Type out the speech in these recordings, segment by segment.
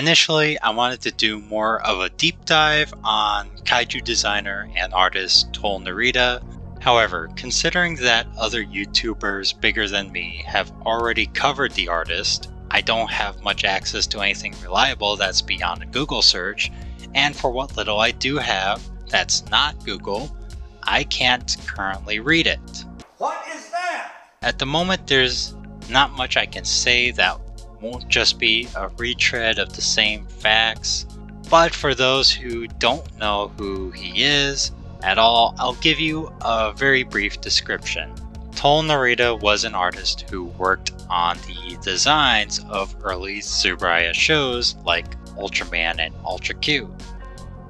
Initially, I wanted to do more of a deep dive on kaiju designer and artist Tohl Narita. However, considering that other YouTubers bigger than me have already covered the artist, I don't have much access to anything reliable that's beyond a Google search, and for what little I do have that's not Google, I can't currently read it. What is that? At the moment, there's not much I can say that won't just be a retread of the same facts, but for those who don't know who he is at all, I'll give you a very brief description. Tohl Narita was an artist who worked on the designs of early Tsuburaya shows like Ultraman and Ultra Q.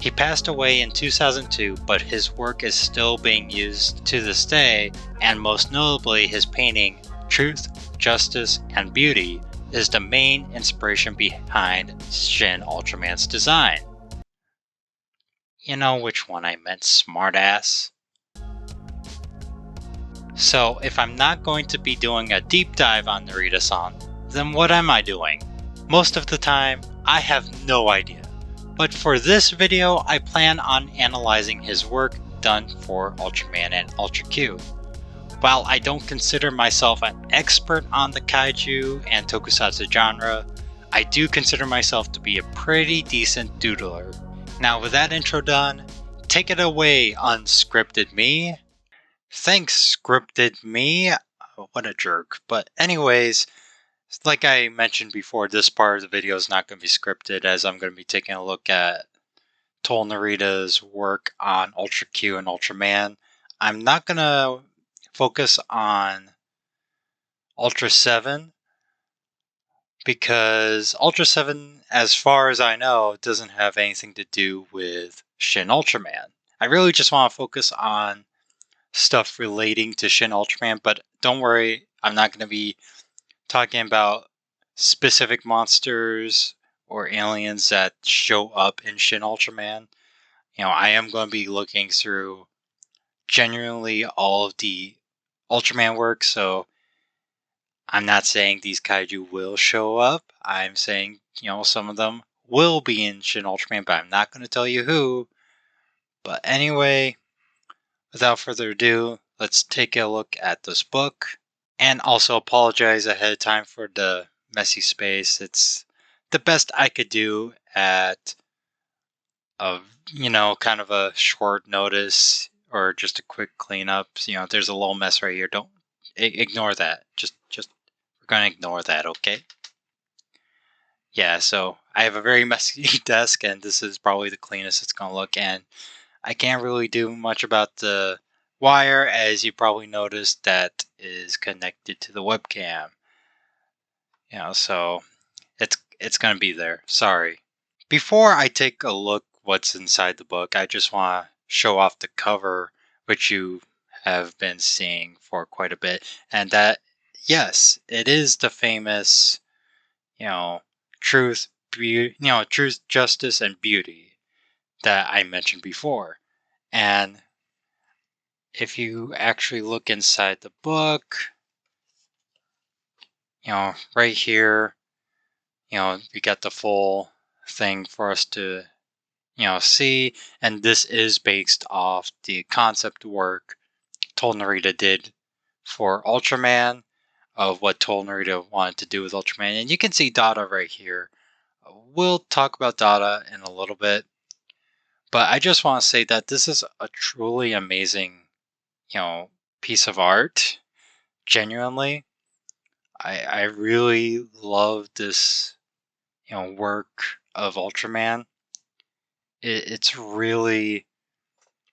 He passed away in 2002, but his work is still being used to this day, and most notably his painting Truth, Justice, and Beauty is the main inspiration behind Shin Ultraman's design. You know which one I meant, smartass. So if I'm not going to be doing a deep dive on Narita-san, then what am I doing? Most of the time, I have no idea. But for this video, I plan on analyzing his work done for Ultraman and Ultra Q. While I don't consider myself an expert on the kaiju and tokusatsu genre, I do consider myself to be a pretty decent doodler. Now with that intro done, take it away, unscripted me. Thanks, scripted me. What a jerk. But anyways, like I mentioned before, this part of the video is not going to be scripted, as I'm going to be taking a look at Tohl Narita's work on Ultra Q and Ultraman. I'm not going to focus on Ultra 7 because Ultra 7, as far as I know, doesn't have anything to do with Shin Ultraman. I really just want to focus on stuff relating to Shin Ultraman, but don't worry, I'm not going to be talking about specific monsters or aliens that show up in Shin Ultraman. You know, I am going to be looking through genuinely all of the Ultraman work, so I'm not saying these kaiju will show up. I'm saying, you know, some of them will be in Shin Ultraman, but I'm not going to tell you who. But anyway, without further ado, let's take a look at this book. And also apologize ahead of time for the messy space. It's the best I could do at kind of a short notice or just a quick cleanup. You know, there's a little mess right here. Don't ignore that. Just we're gonna ignore that, okay? Yeah, so I have a very messy desk, and this is probably the cleanest it's gonna look. And I can't really do much about the wire, as you probably noticed, that is connected to the webcam. You know, so it's gonna be there. Sorry. Before I take a look what's inside the book, I just want to show off the cover, which you have been seeing for quite a bit, and that, yes, it is the famous, truth, truth, justice, and beauty that I mentioned before. And if you actually look inside the book, right here, we got the full thing for us to, see. And this is based off the concept work Tohl Narita did for Ultraman, of what Tohl Narita wanted to do with Ultraman. And you can see Dada right here. We'll talk about Dada in a little bit. But I just want to say that this is a truly amazing, piece of art. Genuinely. I really love this, work of Ultraman. It's really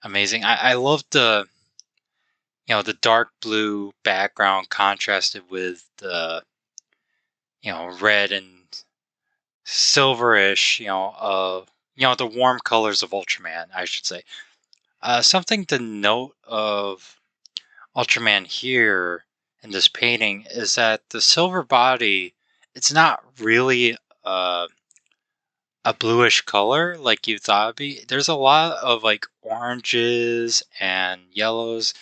amazing. I love the, the dark blue background contrasted with the, red and silverish, the warm colors of Ultraman, I should say. Something to note of Ultraman here in this painting is that the silver body, it's not really a bluish color like you thought it'd be. There's a lot of like oranges and yellows.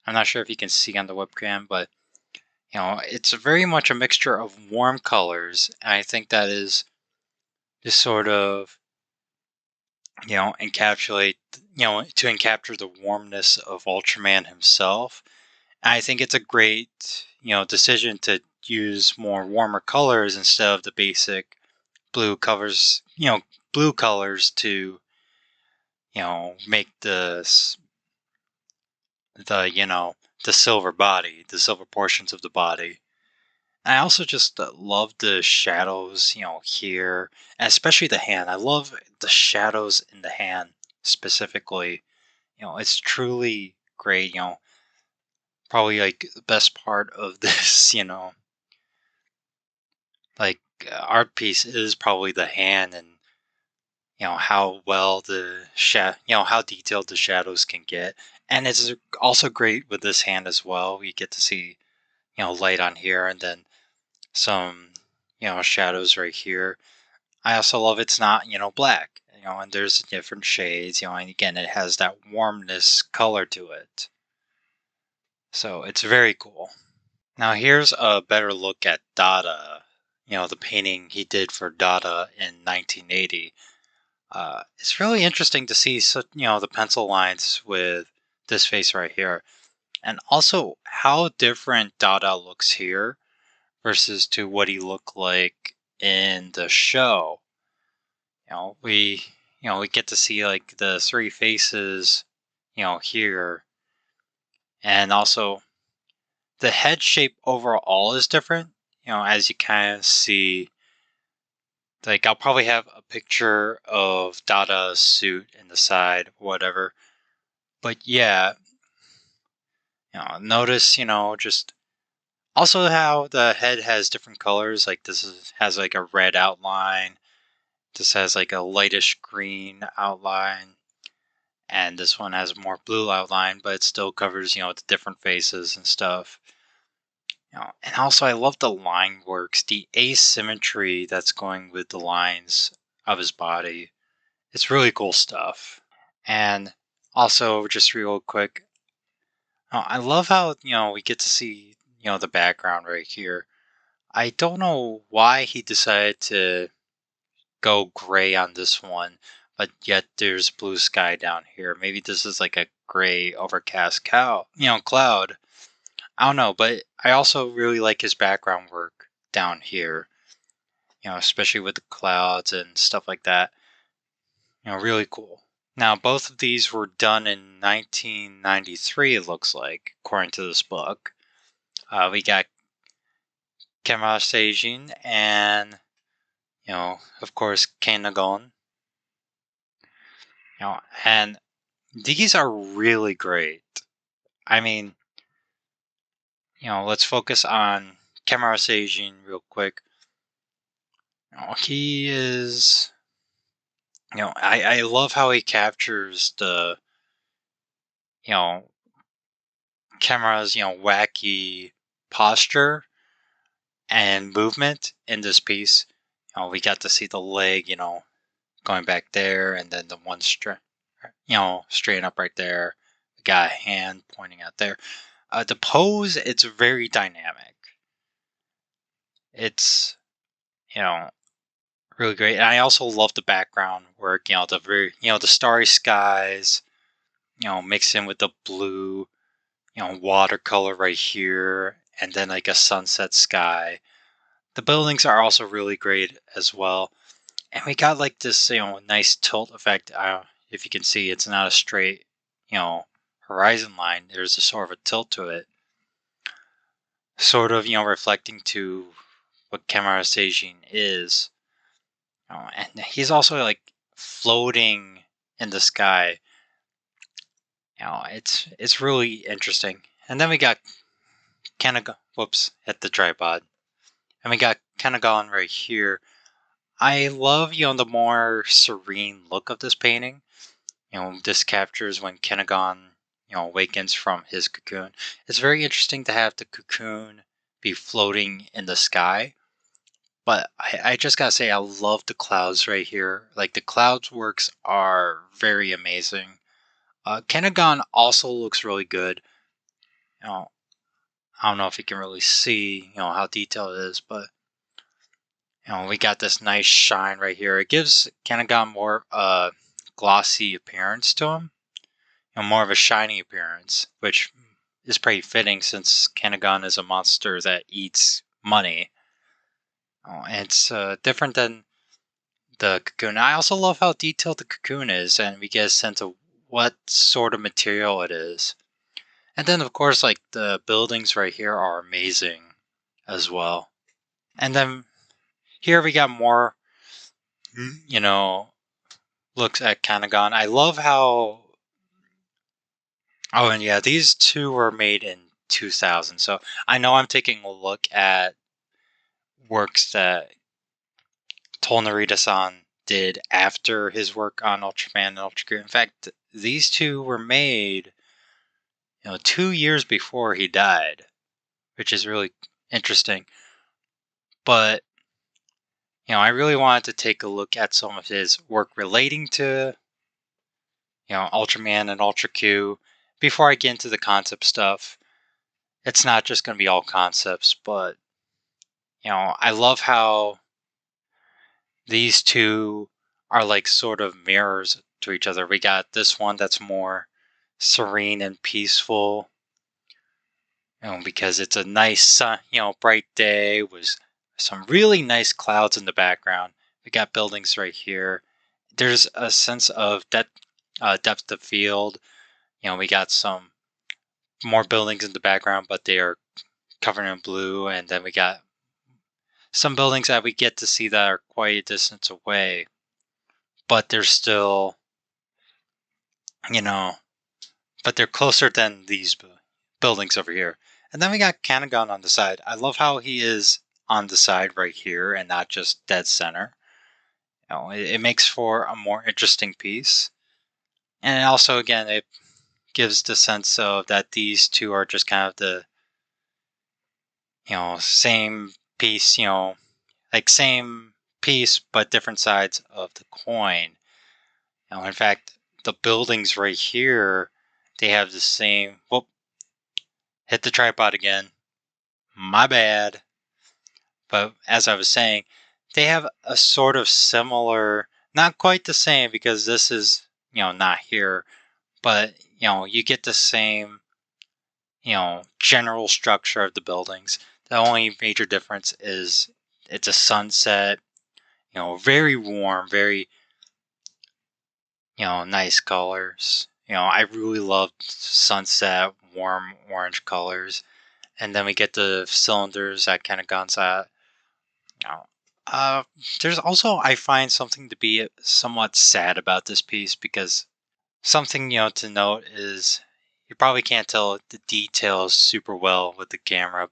I'm not sure if you can see on the webcam, but it's very much a mixture of warm colors, and I think that is just sort of, encapsulate, to encapture the warmness of Ultraman himself. And I think it's a great, decision to use more warmer colors instead of the basic blue covers, blue colors to, make the silver body, the silver portions of the body. I also just love the shadows, here, and especially the hand. I love the shadows in the hand specifically. It's truly great. Probably like the best part of this, like art piece is probably the hand and how well how detailed the shadows can get. And it's also great with this hand as well. We get to see light on here and then some shadows right here. I also love it's not black, and there's different shades, and again it has that warmness color to it, so it's very cool. Now here's a better look at Dada, the painting he did for Dada in 1980. It's really interesting to see the pencil lines with this face right here, and also how different Dada looks here versus to what he looked like in the show. We get to see like the three faces, here, and also the head shape overall is different. As you kind of see, like I'll probably have a picture of Dada's suit in the side, whatever. But yeah, notice, just also how the head has different colors. Like has like a red outline. This has like a lightish green outline. And this one has a more blue outline, but it still covers, the different faces and stuff. And also I love the line works, the asymmetry that's going with the lines of his body. It's really cool stuff. And also, just real quick, I love how, we get to see, the background right here. I don't know why he decided to go gray on this one, but yet there's blue sky down here. Maybe this is like a gray overcast cloud. I don't know, but I also really like his background work down here. Especially with the clouds and stuff like that. Really cool. Now, both of these were done in 1993, it looks like, according to this book. We got Gamora Seijin and, of course, Kanagan. And these are really great. I mean, let's focus on Gamora Seijin real quick. He is, I love how he captures the, Gamera's, wacky posture and movement in this piece. We got to see the leg, going back there, and then the one straight up right there. We got a hand pointing out there. The pose, it's very dynamic. It's, really great. And I also love the background work, the very, the starry skies, mixed in with the blue, watercolor right here, and then like a sunset sky. The buildings are also really great as well. And we got like this, nice tilt effect. If you can see, it's not a straight, horizon line. There's a sort of a tilt to it. Sort of, reflecting to what Gamera Seijin is. And he's also like floating in the sky. It's really interesting. And then we got Kanagan. Whoops, hit the tripod. And we got Kanagan right here. I love, the more serene look of this painting. This captures when Kanagan, awakens from his cocoon. It's very interesting to have the cocoon be floating in the sky. But I just gotta say, I love the clouds right here. Like, the clouds works are very amazing. Kanagan also looks really good. I don't know if you can really see, how detailed it is, but We got this nice shine right here. It gives Kanagan more glossy appearance to him, more of a shiny appearance, which is pretty fitting since Kanagan is a monster that eats money. And it's different than the cocoon. I also love how detailed the cocoon is, and we get a sense of what sort of material it is. And then, of course, like the buildings right here are amazing as well. And then here we got more, looks at Kanagan. I love how. Oh, and yeah, these two were made in 2000. So I know I'm taking a look at works that Tohl Narita-san did after his work on Ultraman and Ultra Q. In fact, these two were made, 2 years before he died, which is really interesting. But, I really wanted to take a look at some of his work relating to, Ultraman and Ultra Q before I get into the concept stuff. It's not just going to be all concepts, but, I love how these two are like sort of mirrors to each other. We got this one that's more serene and peaceful, because it's a nice sun, bright day with some really nice clouds in the background. We got buildings right here. There's a sense of depth of field. We got some more buildings in the background, but they are covered in blue. And then we got some buildings that we get to see that are quite a distance away, but they're still, but they're closer than these buildings over here. And then we got Kanagan on the side. I love how he is on the side right here and not just dead center. It makes for a more interesting piece. And also, again, it gives the sense of that these two are just kind of the, same piece, like same piece, but different sides of the coin. In fact, the buildings right here, they have the same. Whoop, hit the tripod again. My bad. But as I was saying, they have a sort of similar, not quite the same because this is, not here, but, you get the same, general structure of the buildings. The only major difference is it's a sunset, very warm, very, nice colors. I really love sunset, warm orange colors. And then we get the cylinders that kind of guns at. Uh, there's also, I find something to be somewhat sad about this piece because something, to note is you probably can't tell the details super well with the camera.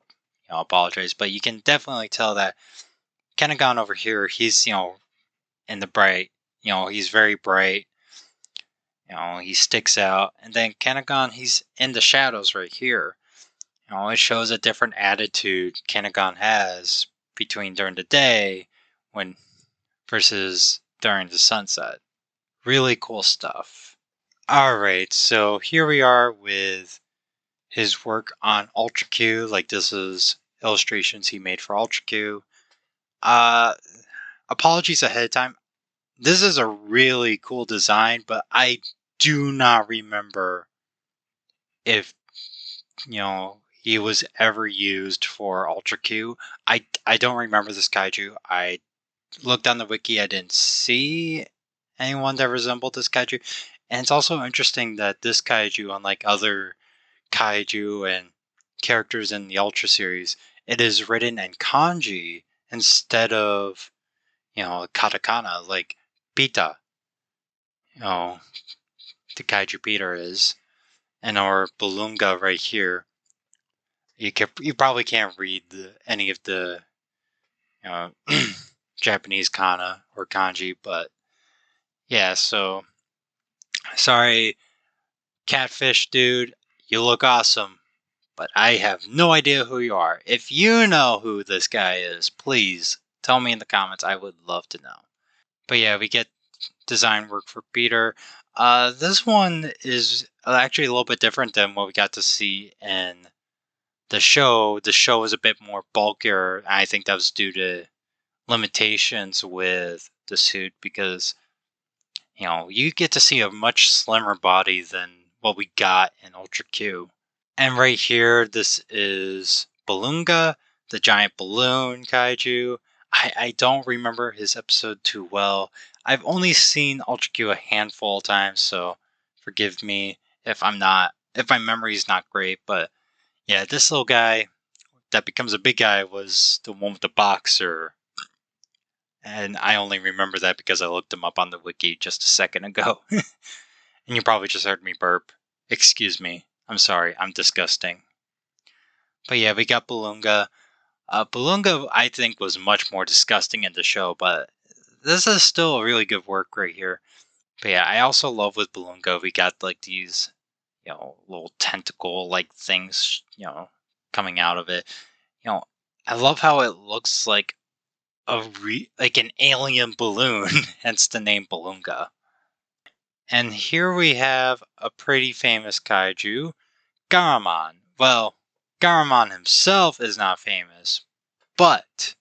I apologize, but you can definitely tell that Kanagan over here, he's, in the bright, he's very bright. He sticks out. And then Kanagan, he's in the shadows right here. It shows a different attitude Kanagan has between during the day versus during the sunset. Really cool stuff. Alright, so here we are with his work on Ultra Q. Like, this is illustrations he made for Ultra Q. Apologies ahead of time. This is a really cool design, but I do not remember if, he was ever used for Ultra Q. I don't remember this kaiju. I looked on the wiki, I didn't see anyone that resembled this kaiju. And it's also interesting that this kaiju, unlike other kaiju and characters in the Ultra series, it is written in kanji instead of, katakana, like Pita. The kaiju Peter is. And our Ballunga right here. You probably can't read any of the Japanese kana or kanji, but yeah, so sorry, catfish dude, you look awesome, but I have no idea who you are. If you know who this guy is, please tell me in the comments. I would love to know. But yeah, we get design work for Peter. This one is actually a little bit different than what we got to see in the show. The show is a bit more bulkier. I think that was due to limitations with the suit because, you get to see a much slimmer body than what we got in Ultra Q. And right here, this is Ballunga, the giant balloon kaiju. I don't remember his episode too well. I've only seen Ultra Q a handful of times, so forgive me if my memory's not great. But yeah, this little guy that becomes a big guy was the one with the boxer. And I only remember that because I looked him up on the wiki just a second ago. And you probably just heard me burp. Excuse me. I'm sorry. I'm disgusting. But yeah, we got Ballunga. Ballunga, I think, was much more disgusting in the show, but this is still a really good work right here. But yeah, I also love with Ballunga, we got like these, little tentacle-like things, coming out of it. I love how it looks like like an alien balloon, hence the name Ballunga. And here we have a pretty famous kaiju, Gaman. Well, Gaman himself is not famous, but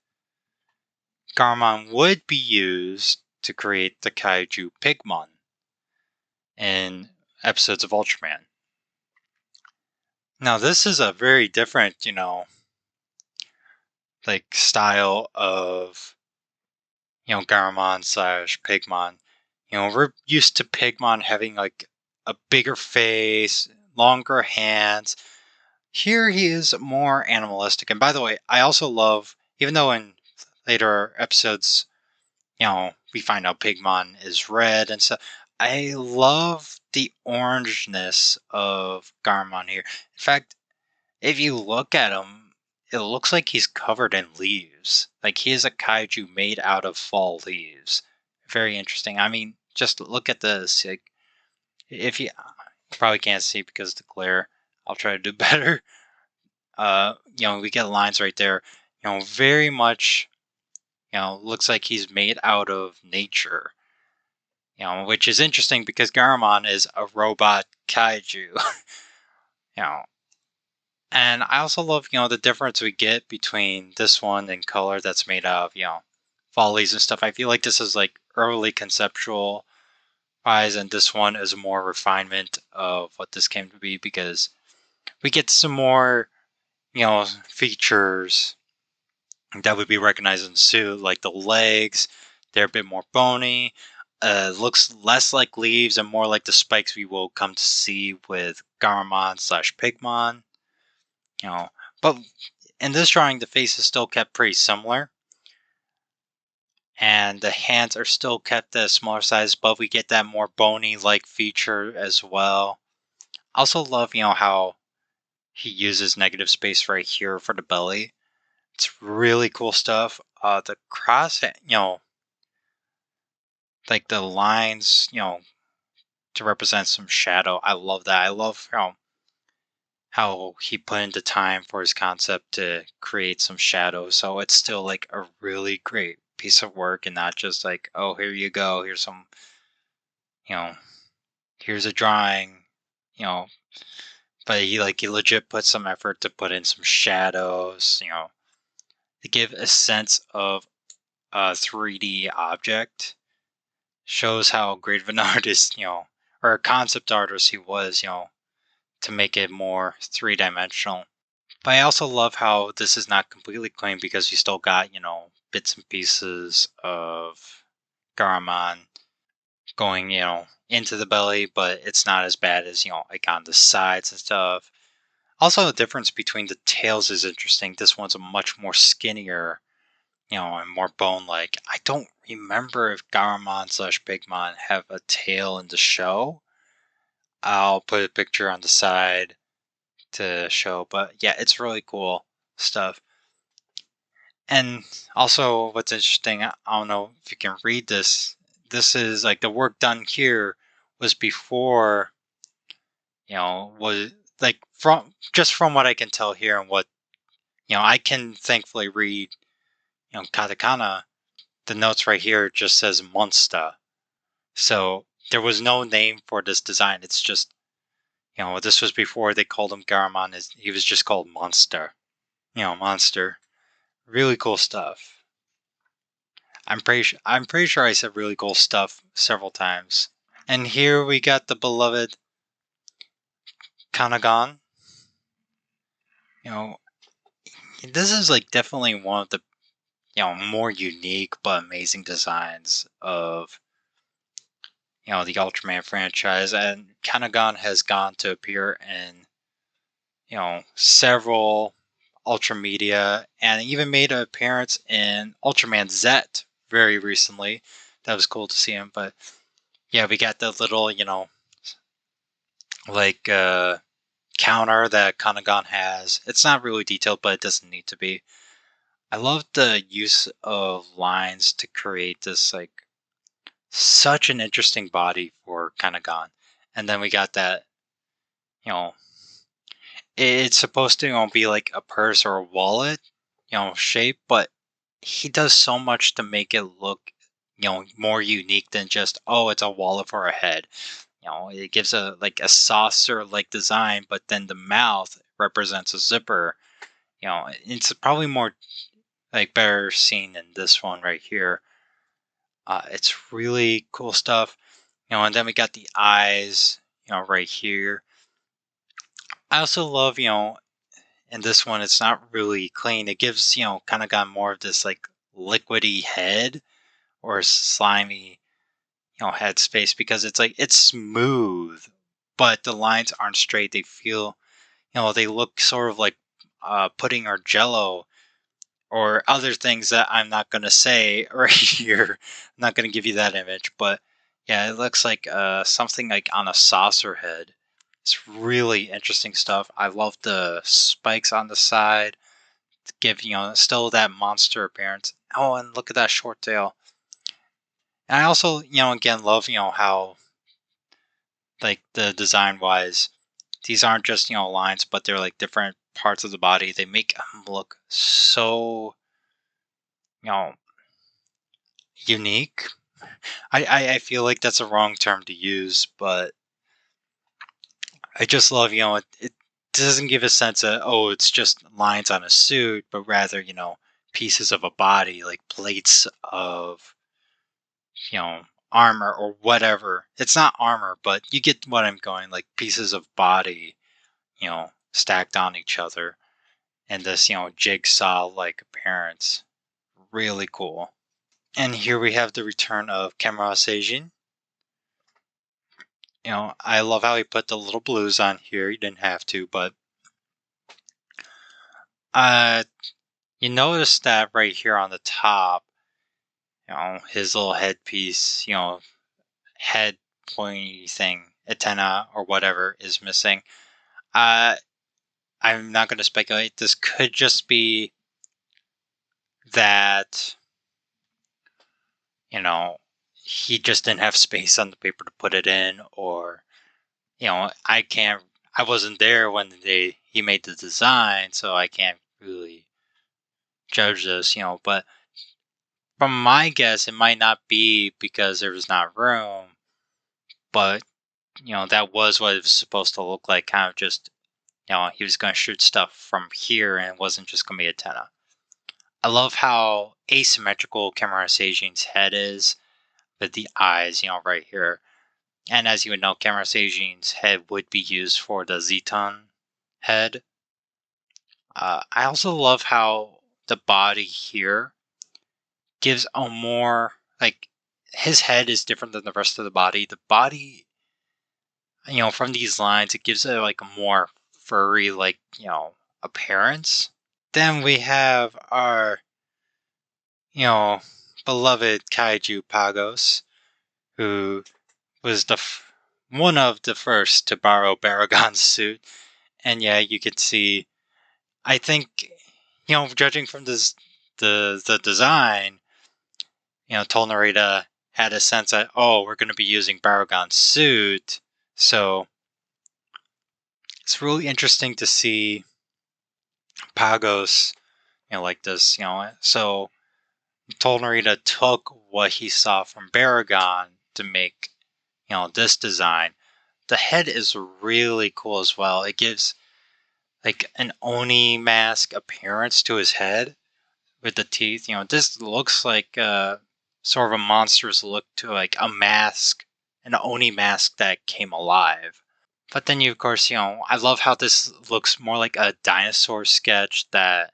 Gaman would be used to create the Kaiju Pigmon in episodes of Ultraman. Now, this is a very different, like style of, Garamon slash Pigmon. We're used to Pigmon having like a bigger face, longer hands. Here he is more animalistic. And by the way, I also love, even though in later episodes, we find out Pigmon is red and stuff. I love the orangeness of Garmon here. In fact, if you look at him, it looks like he's covered in leaves. Like he is a kaiju made out of fall leaves. Very interesting. I mean, just look at this. Like, if you probably can't see because of the glare, I'll try to do better. We get lines right there. Very much. Looks like he's made out of nature. Which is interesting because Garamon is a robot kaiju. And I also love, the difference we get between this one and color that's made out of, follies and stuff. I feel like this is like early conceptual wise, and this one is more refinement of what this came to be because we get some more, features that would be recognized in the suit, like the legs. They're a bit more bony. Looks less like leaves and more like the spikes we will come to see with Garamon slash Pigmon. But in this drawing, the face is still kept pretty similar. And the hands are still kept at a smaller size, but we get that more bony-like feature as well. Also love, how he uses negative space right here for the belly. It's really cool stuff. The cross, like the lines, to represent some shadow. I love that. I love how he put into time for his concept to create some shadow. So it's still like a really great piece of work and not just like, oh, here you go. Here's some, here's a drawing, but he legit put some effort to put in some shadows, to give a sense of a 3D object. Shows how great of an artist, or a concept artist he was, to make it more three-dimensional. But I also love how this is not completely clean because you still got, bits and pieces of Garamon going, into the belly, but it's not as bad as, like on the sides and stuff. Also, the difference between the tails is interesting. This one's a much more skinnier, and more bone-like. I don't remember if Garamon slash Pigmon have a tail in the show. I'll put a picture on the side to show, but yeah, it's really cool stuff. And also, what's interesting, I don't know if you can read this. This is like the work done here was before, was like from what I can tell here and what, I can thankfully read, katakana. The notes right here just says Monster. So there was no name for this design. It's just, this was before they called him Garamon. He was just called Monster. Monster. Really cool stuff. I'm pretty sure I said really cool stuff several times. And here we got the beloved Kanagan. You know, this is like definitely one of the more unique but amazing designs of the Ultraman franchise, and Kanagan has gone to appear in several Ultra Media, and even made an appearance in Ultraman Z very recently. That was cool to see him. But yeah, we got the little like counter that Kanagan has. It's not really detailed, but it doesn't need to be. I love the use of lines to create this like such an interesting body for Kanagan. And then we got that, it's supposed to be like a purse or a wallet, shape, but he does so much to make it look, more unique than just, oh, it's a wallet for a head. It gives a like a saucer like design, but then the mouth represents a zipper. It's probably more like better seen in this one right here. It's really cool stuff. And then we got the eyes, right here. I also love, in this one, it's not really clean. It gives, kind of got more of this like liquidy head or slimy, head space, because it's like, it's smooth, but the lines aren't straight. They feel, they look sort of like pudding or jello or other things that I'm not going to say right here. I'm not going to give you that image, but yeah, it looks like something like on a saucer head. It's really interesting stuff. I love the spikes on the side to give, still that monster appearance. Oh, and look at that short tail. And I also, again, love, how, like, the design wise, these aren't just, lines, but they're like different parts of the body. They make them look so, you know, unique. I feel like that's a wrong term to use, but I just love, it doesn't give a sense of, oh, it's just lines on a suit, but rather, pieces of a body, like plates of, armor or whatever. It's not armor, but you get what I'm going, like pieces of body, stacked on each other. And this, jigsaw like appearance. Really cool. And here we have the return of Gamora Seijin. I love how he put the little blues on here. He didn't have to, but you notice that right here on the top, his little headpiece, head pointy thing, antenna or whatever is missing. I'm not going to speculate. This could just be that, he just didn't have space on the paper to put it in, or, I wasn't there when he made the design, so I can't really judge this, but from my guess, it might not be because there was not room, but, that was what it was supposed to look like, kind of just, he was going to shoot stuff from here and it wasn't just going to be antenna. I love how asymmetrical Gamora Seijin's head is with the eyes, right here. And as you would know, Gamora Seijin's head would be used for the Zeton head. I also love how the body here gives a more, like, his head is different than the rest of the body. The body, from these lines, it gives it like a more furry, like, appearance. Then we have our, beloved Kaiju Pagos, who was one of the first to borrow Baragon's suit. And yeah, you could see, I think, judging from the design, Tohl Narita had a sense that, oh, we're going to be using Baragon's suit. So it's really interesting to see Pagos, like this, so Tohl Narita took what he saw from Baragon to make, this design. The head is really cool as well. It gives like an Oni mask appearance to his head with the teeth. This looks like sort of a monster's look to like a mask, an Oni mask that came alive. But then of course, I love how this looks more like a dinosaur sketch that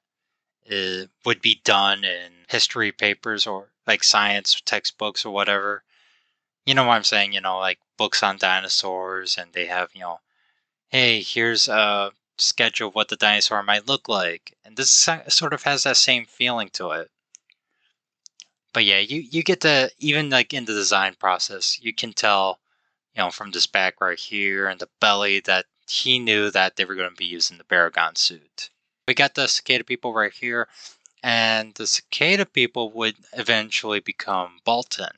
would be done in history papers or like science textbooks or whatever. You know what I'm saying? Like books on dinosaurs, and they have, hey, here's a sketch of what the dinosaur might look like. And this sort of has that same feeling to it. But yeah, you get to, even like in the design process, you can tell, from this back right here and the belly that he knew that they were going to be using the Baragon suit. We got the cicada people right here, and the cicada people would eventually become Bolton.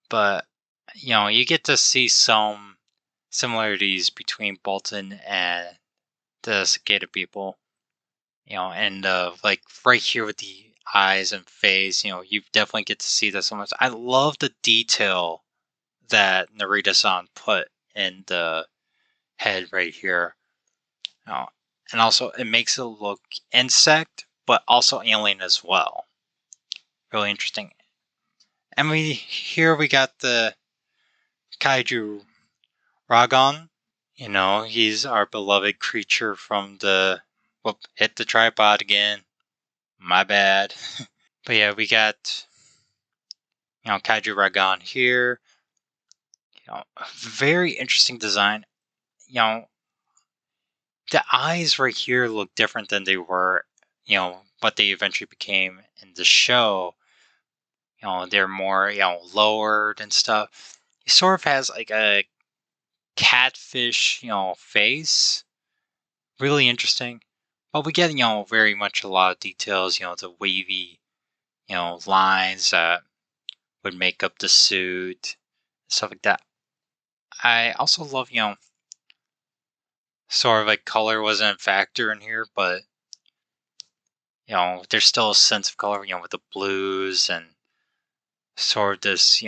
But, you get to see some similarities between Bolton and the cicada people, and like right here with the eyes and face, you definitely get to see that so much. I love the detail that Narita-san put in the head right here. And also it makes it look insect, but also alien as well. Really interesting. And here we got the Kaiju Ragon. He's our beloved creature from the... Whoop, hit the tripod again. My bad. But yeah, we got, Kaiju Ragon here. Very interesting design. The eyes right here look different than they were, what they eventually became in the show. They're more, lowered and stuff. He sort of has like a catfish, face. Really interesting. But we get, very much a lot of details, the wavy, lines that would make up the suit, stuff like that. I also love, sort of like color wasn't a factor in here, but, there's still a sense of color, with the blues and sort of this,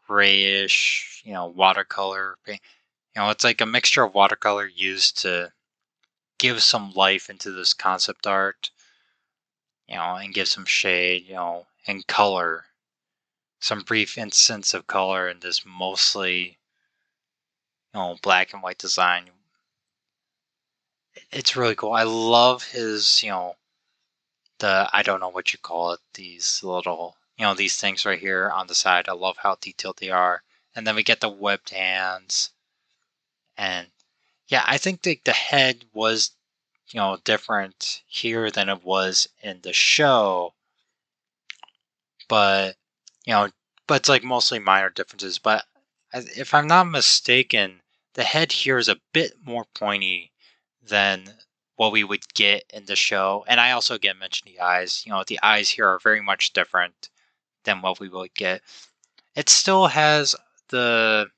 grayish, watercolor paint. It's like a mixture of watercolor used to give some life into this concept art, and give some shade, and color. Some brief instance of color in this mostly, black and white design. It's really cool. I love his, I don't know what you call it, these little, these things right here on the side. I love how detailed they are. And then we get the webbed hands. And yeah, I think the head was, different here than it was in the show. But, but it's like mostly minor differences. But if I'm not mistaken, the head here is a bit more pointy than what we would get in the show. And I also again mentioned the eyes. The eyes here are very much different than what we would get. It still has the,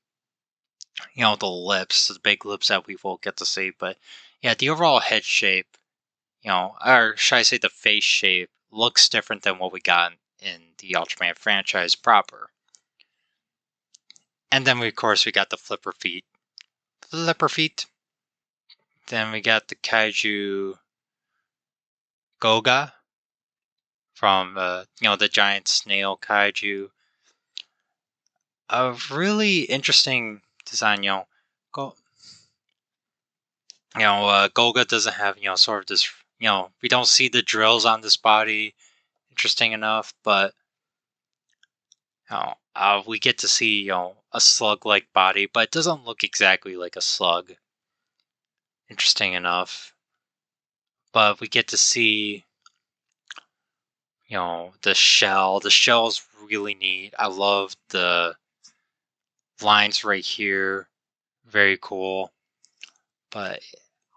the lips, the big lips that we will get to see. But yeah, the overall head shape, or should I say the face shape, looks different than what we got in the Ultraman franchise proper. And then of course we got the flipper feet. Flipper feet. Then we got the Kaiju Goga from, the giant snail kaiju. A really interesting design, Goga doesn't have, sort of this, we don't see the drills on this body, interesting enough, but, we get to see, a slug-like body, but it doesn't look exactly like a slug. Interesting enough. But we get to see, the shell. The shell's really neat. I love the lines right here. Very cool. But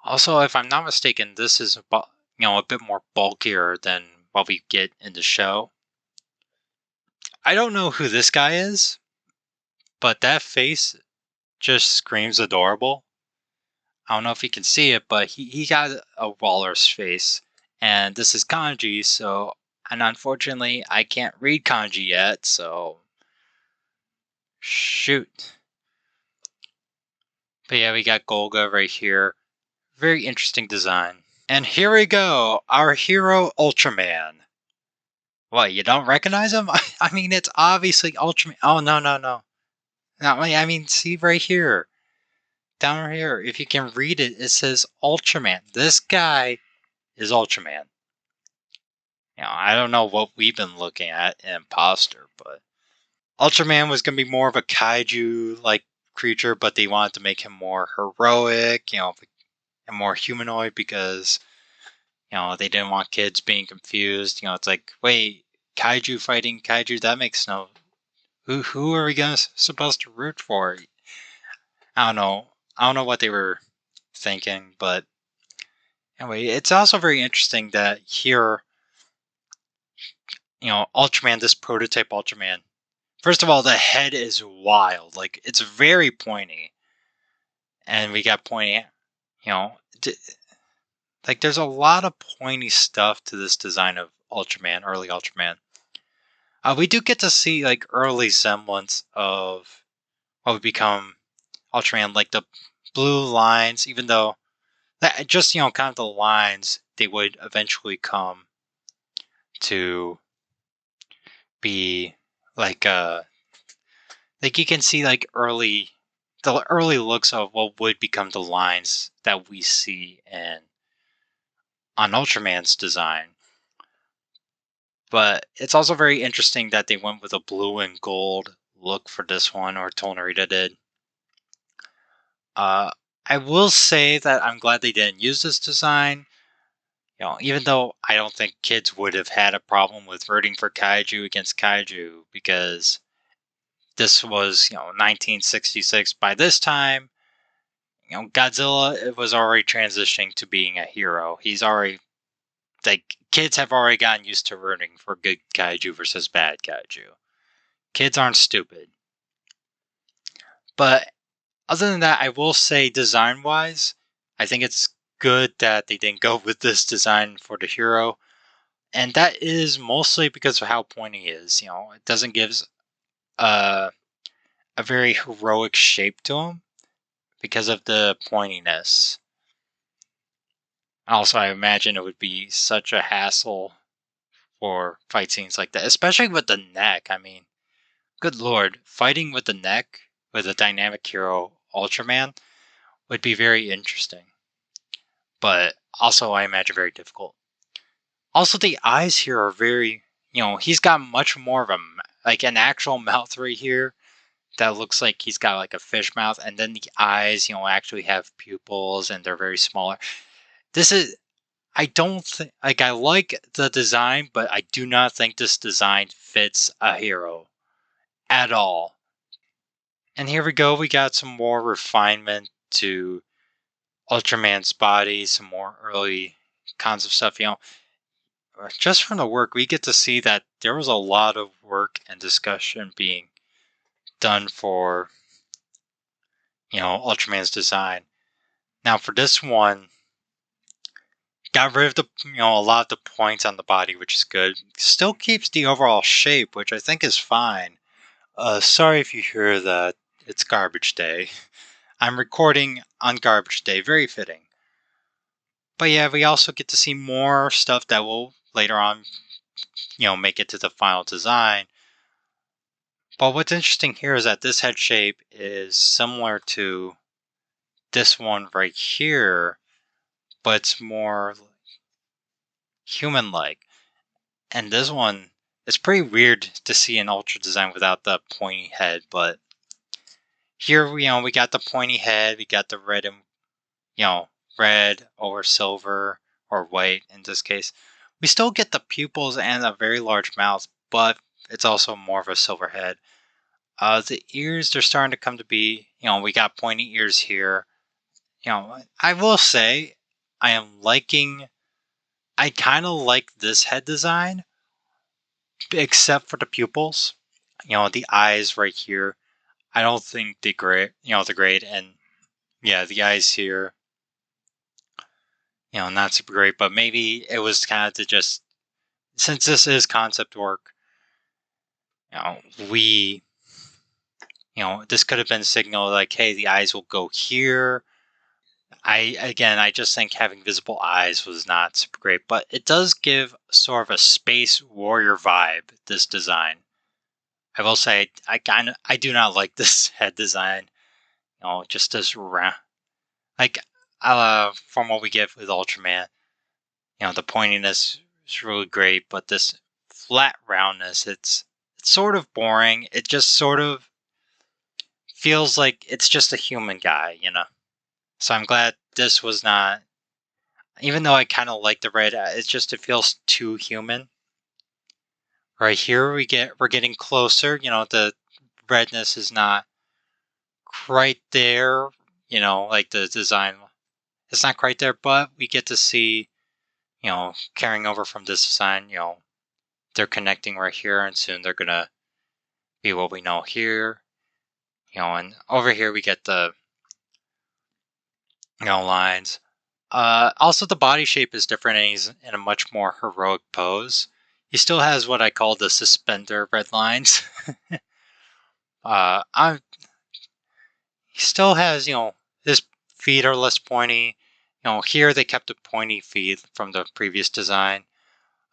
also, if I'm not mistaken, this is a bit more bulkier than what we get in the show. I don't know who this guy is, but that face just screams adorable. I don't know if you can see it, but he got a walrus face. And this is kanji, and unfortunately, I can't read kanji yet, so shoot. But yeah, we got Golga right here. Very interesting design. And here we go, our hero Ultraman. What, you don't recognize him? I mean, it's obviously Ultraman. Oh, no, no, no. No, I mean, see right here. Down here, if you can read it, it says Ultraman. This guy is Ultraman. I don't know what we've been looking at in Imposter, but Ultraman was going to be more of a kaiju-like creature, but they wanted to make him more heroic, and more humanoid because, they didn't want kids being confused. It's like, wait, kaiju fighting kaiju? That makes no... Who are we supposed to root for? I don't know. I don't know what they were thinking, but anyway, it's also very interesting that here, Ultraman, this prototype Ultraman. First of all, the head is wild. Like, it's very pointy. And we got pointy, you know, like, there's a lot of pointy stuff to this design of Ultraman, early Ultraman. We do get to see, like, early semblance of what would become Ultraman, like the blue lines, even though that just, kind of the lines, they would eventually come to be like you can see like the early looks of what would become the lines that we see on Ultraman's design. But it's also very interesting that they went with a blue and gold look for this one, or Tohl Narita did. I will say that I'm glad they didn't use this design. Even though I don't think kids would have had a problem with rooting for Kaiju against Kaiju, because this was, 1966. By this time, Godzilla, it was already transitioning to being a hero. He's already, like, kids have already gotten used to rooting for good Kaiju versus bad Kaiju. Kids aren't stupid. But other than that, I will say design-wise, I think it's good that they didn't go with this design for the hero. And that is mostly because of how pointy he is. It doesn't give a very heroic shape to him because of the pointiness. Also, I imagine it would be such a hassle for fight scenes like that, especially with the neck. I mean, good lord, fighting with the neck with a dynamic hero Ultraman would be very interesting. But also, I imagine very difficult. Also, the eyes here are very, he's got much more of an actual mouth right here that looks like he's got like a fish mouth, and then the eyes, actually have pupils and they're very smaller. This is, I don't think, like, I like the design, but I do not think this design fits a hero at all. And here we go, we got some more refinement to Ultraman's body, some more early concept stuff, just from the work, we get to see that there was a lot of work and discussion being done for, Ultraman's design. Now, for this one, got rid of a lot of the points on the body, which is good. Still keeps the overall shape, which I think is fine. Sorry if you hear that. It's garbage day. I'm recording on garbage day, very fitting. But yeah, we also get to see more stuff that will later on, make it to the final design. But what's interesting here is that this head shape is similar to this one right here, but it's more human-like. And this one, it's pretty weird to see an Ultra design without the pointy head, but here, we got the pointy head, we got the red and, red or silver or white in this case. We still get the pupils and a very large mouth, but it's also more of a silver head. The ears, they're starting to come to be, we got pointy ears here. I will say, I kind of like this head design, except for the pupils. The eyes right here, I don't think they're great, and yeah, the eyes here, not super great, but maybe it was kind of to just, since this is concept work, we, this could have been a signal like, hey, the eyes will go here. I just think having visible eyes was not super great, but it does give sort of a space warrior vibe, this design. I will say I do not like this head design. Just this round, like from what we get with Ultraman, the pointiness is really great, but this flat roundness, it's sort of boring. It just sort of feels like it's just a human guy. So I'm glad this was not, even though I kind of like the red, it feels too human. Right here we're getting closer. The redness is not quite there. Like the design, it's not quite there, but we get to see, carrying over from this design, they're connecting right here, and soon they're gonna be what we know here. And over here we get the lines. Also, the body shape is different, and he's in a much more heroic pose. He still has what I call the suspender red lines. I He still has, his feet are less pointy. Here they kept the pointy feet from the previous design.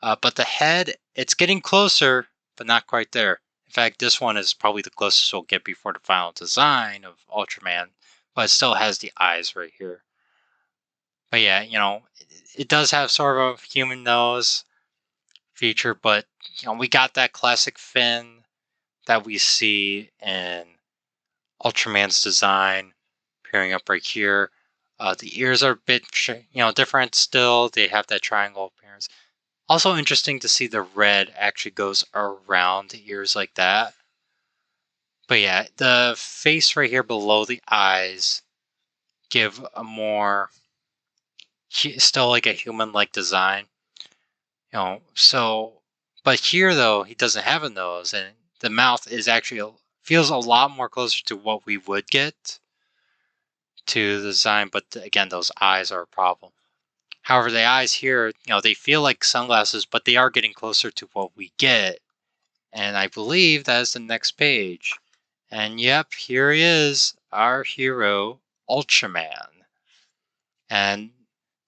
But the head, it's getting closer, but not quite there. In fact, this one is probably the closest we'll get before the final design of Ultraman, but it still has the eyes right here. But yeah, it does have sort of a human nose feature, but we got that classic fin that we see in Ultraman's design appearing up right here. The ears are a bit, different still. They have that triangle appearance. Also interesting to see the red actually goes around the ears like that. But yeah, the face right here below the eyes give a more, still like a human-like design. So, but here though, he doesn't have a nose, and the mouth is actually, feels a lot more closer to what we would get to the design, but again, those eyes are a problem. However, the eyes here, they feel like sunglasses, but they are getting closer to what we get. And I believe that is the next page. And yep, here he is, our hero, Ultraman. And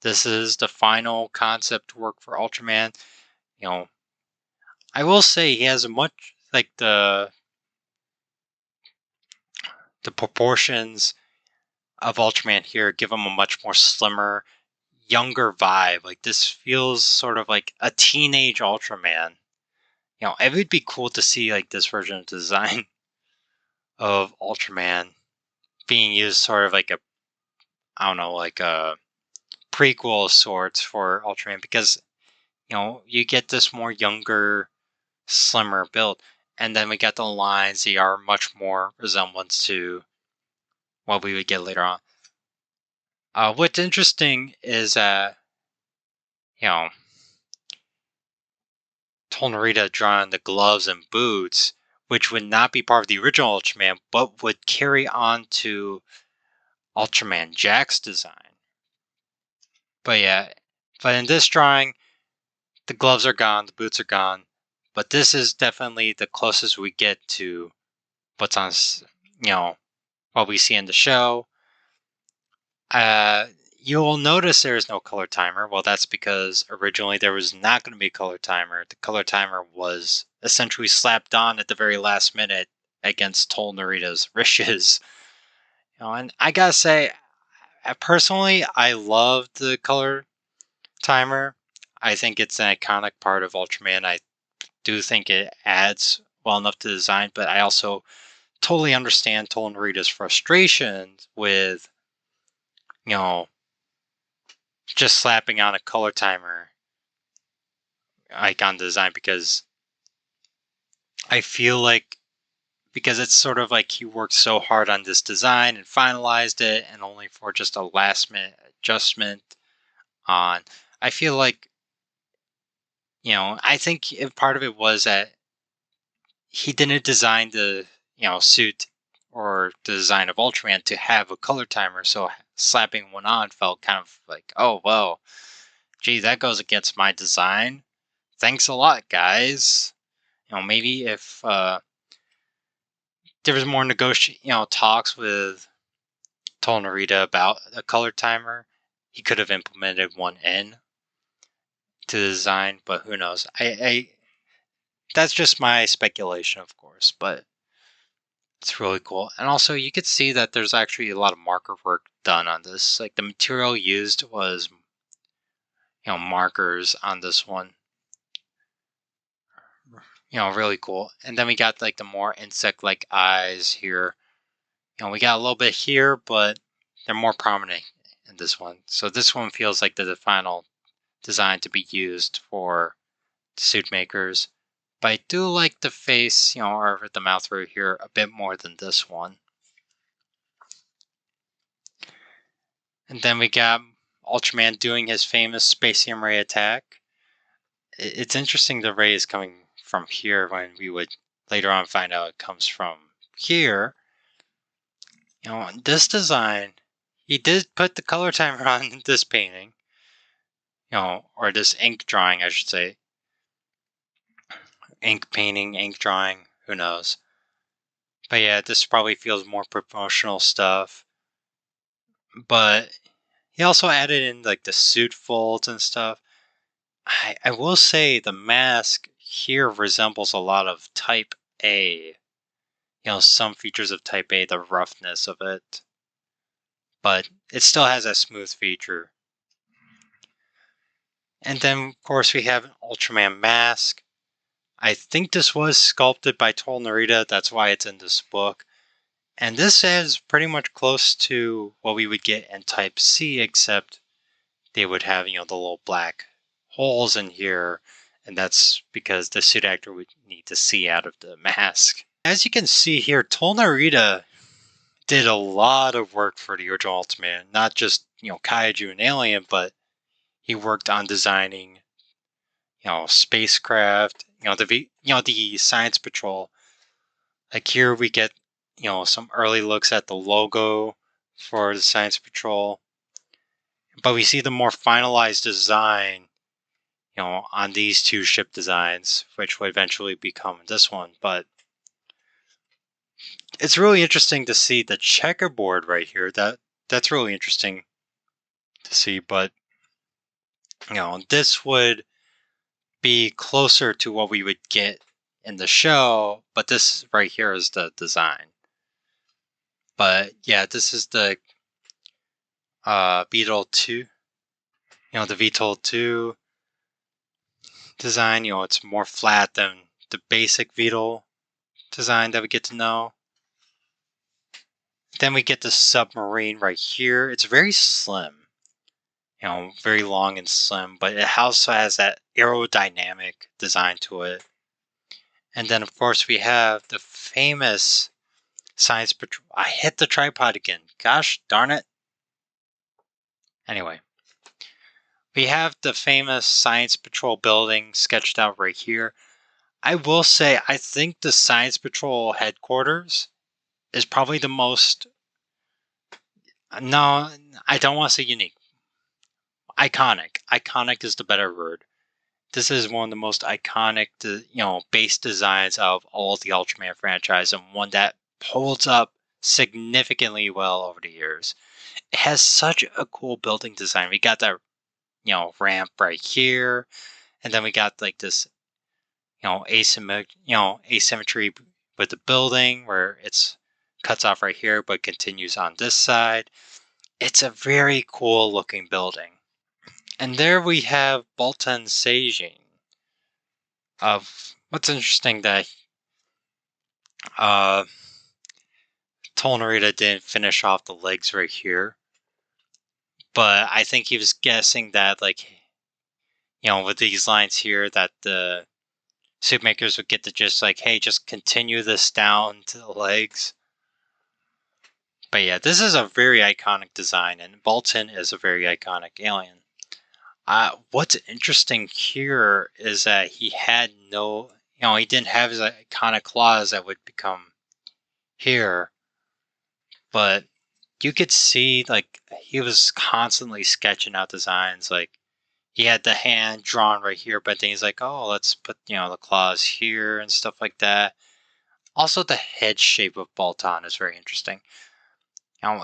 this is the final concept work for Ultraman. I will say he has a much, like the proportions of Ultraman here give him a much more slimmer, younger vibe. Like this feels sort of like a teenage Ultraman. It would be cool to see like this version of design of Ultraman being used sort of like a, I don't know, like a prequel of sorts for Ultraman, because you get this more younger, slimmer build, and then we get the lines. They are much more resemblance to what we would get later on. What's interesting is that Tohl Narita drawing the gloves and boots, which would not be part of the original Ultraman, but would carry on to Ultraman Jack's design. But yeah, but in this drawing, the gloves are gone, the boots are gone, but this is definitely the closest we get to what's on, what we see in the show. You will notice there is no color timer. Well, that's because originally there was not going to be a color timer. The color timer was essentially slapped on at the very last minute against Tohl Narita's wishes. And I gotta say, personally, I love the color timer. I think it's an iconic part of Ultraman. I do think it adds well enough to the design, but I also totally understand Tohl Narita's frustrations with, just slapping on a color timer icon design, because I feel like, because it's sort of like he worked so hard on this design and finalized it, and only for just a last minute adjustment on, I feel like, I think part of it was that he didn't design the, suit or the design of Ultraman to have a color timer, so slapping one on felt kind of like, oh, well, gee, that goes against my design. Thanks a lot, guys. Maybe if there was more talks with Tohl Narita about a color timer. He could have implemented one in to the design, but who knows? I that's just my speculation, of course, but it's really cool. And also, you could see that there's actually a lot of marker work done on this. Like, the material used was, markers on this one. Really cool. And then we got, like, the more insect-like eyes here. We got a little bit here, but they're more prominent in this one. So this one feels like the final design to be used for suit makers. But I do like the face, or the mouth right here a bit more than this one. And then we got Ultraman doing his famous Spacium Ray attack. It's interesting the ray is coming from here when we would later on find out it comes from here. This design, he did put the color timer on this painting. Or this ink drawing, I should say. Ink painting, ink drawing, who knows. But yeah, this probably feels more promotional stuff. But he also added in like the suit folds and stuff. I will say the mask here resembles a lot of Type A. Some features of Type A, the roughness of it. But it still has that smooth feature. And then, of course, we have an Ultraman Mask. I think this was sculpted by Tohl Narita. That's why it's in this book. And this is pretty much close to what we would get in Type C, except they would have, the little black holes in here. And that's because the suit actor would need to see out of the mask. As you can see here, Tohl Narita did a lot of work for the original Ultraman. Not just, Kaiju and Alien, but he worked on designing, spacecraft, the Science Patrol. Like here we get, some early looks at the logo for the Science Patrol. But we see the more finalized design, on these two ship designs, which would eventually become this one. But it's really interesting to see the checkerboard right here. That's really interesting to see. But, this would be closer to what we would get in the show. But this right here is the design. But yeah, this is the Beetle 2. The VTOL 2 design. It's more flat than the basic VTOL design that we get to know. Then we get the submarine right here. It's very slim. Very long and slim, but it also has that aerodynamic design to it. And then, of course, we have the famous Science Patrol. I hit the tripod again. Gosh darn it. Anyway, we have the famous Science Patrol building sketched out right here. I will say, I think the Science Patrol headquarters is probably the most... No, I don't want to say unique. Iconic. Iconic is the better word. This is one of the most iconic, base designs of all the Ultraman franchise, and one that holds up significantly well over the years. It has such a cool building design. We got that, ramp right here, and then we got like this, asymmetry with the building where it's cuts off right here, but continues on this side. It's a very cool looking building. And there we have Bolton Seijin. What's interesting that Tohl Narita didn't finish off the legs right here. But I think he was guessing that, like, with these lines here, that the suit makers would get to just like, hey, just continue this down to the legs. But yeah, this is a very iconic design, and Bolton is a very iconic alien. What's interesting here is that he had no, he didn't have his iconic claws that would become here. But you could see, like, he was constantly sketching out designs. Like, he had the hand drawn right here, but then he's like, oh, let's put, the claws here and stuff like that. Also, the head shape of Bolton is very interesting.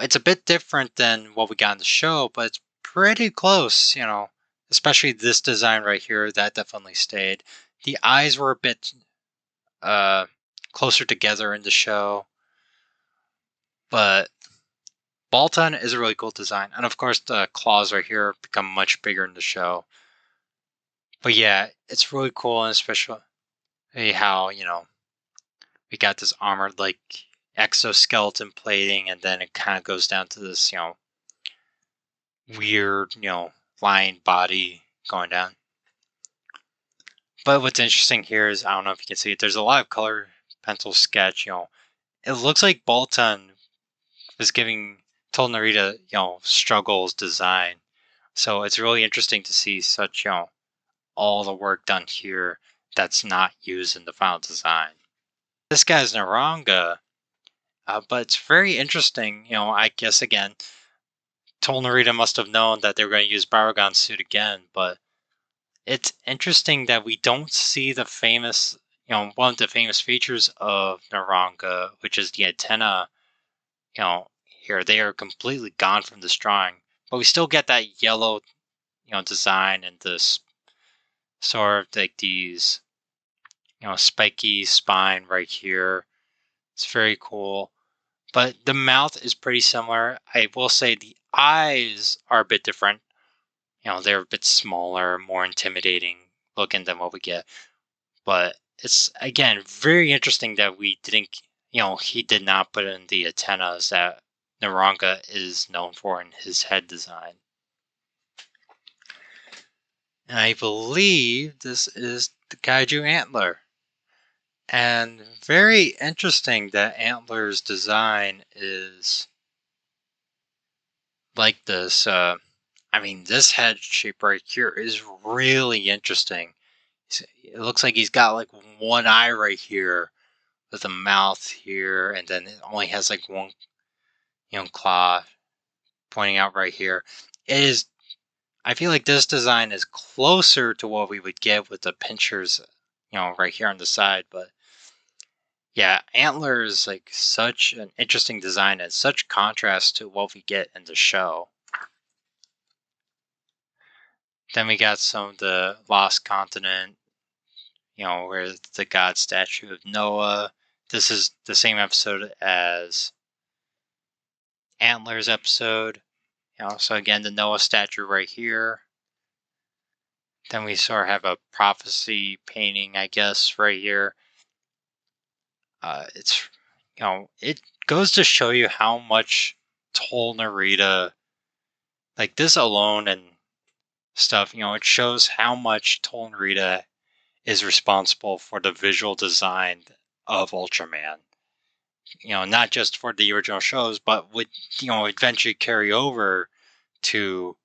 it's a bit different than what we got in the show, but it's pretty close, especially this design right here, that definitely stayed. The eyes were a bit closer together in the show, but Baltan is a really cool design. And of course, the claws right here become much bigger in the show. But yeah, it's really cool, and especially how, we got this armored, like, exoskeleton plating, and then it kind of goes down to this, weird, lion body going down. But what's interesting here is, I don't know if you can see it, there's a lot of color pencil sketch, It looks like Baltan was giving Tohl Narita, struggles design. So it's really interesting to see such, all the work done here that's not used in the final design. This guy's Naranga, but it's very interesting, I guess again, Tohl Narita must have known that they were going to use Baragon's suit again, but it's interesting that we don't see the famous, one of the famous features of Naranga, which is the antenna, here. They are completely gone from this drawing, but we still get that yellow, design and this sort of like these, spiky spine right here. It's very cool. But the mouth is pretty similar. I will say the eyes are a bit different. They're a bit smaller, more intimidating looking than what we get. But it's, again, very interesting that we didn't, he did not put in the antennas that Naranga is known for in his head design. And I believe this is the Kaiju Antler. And very interesting that Antler's design is like this. This head shape right here is really interesting. It looks like he's got like one eye right here with a mouth here, and then it only has like one, claw pointing out right here. It is. I feel like this design is closer to what we would get with the pinchers, right here on the side, but yeah, Antler is like such an interesting design and such contrast to what we get in the show. Then we got some of the Lost Continent, where the god statue of Noah. This is the same episode as Antler's episode. So again, the Noah statue right here. Then we sort of have a prophecy painting, I guess, right here. It's, it goes to show you how much Tohl Narita, like this alone and stuff, it shows how much Tohl Narita is responsible for the visual design of Ultraman. Not just for the original shows, but would, eventually carry over to,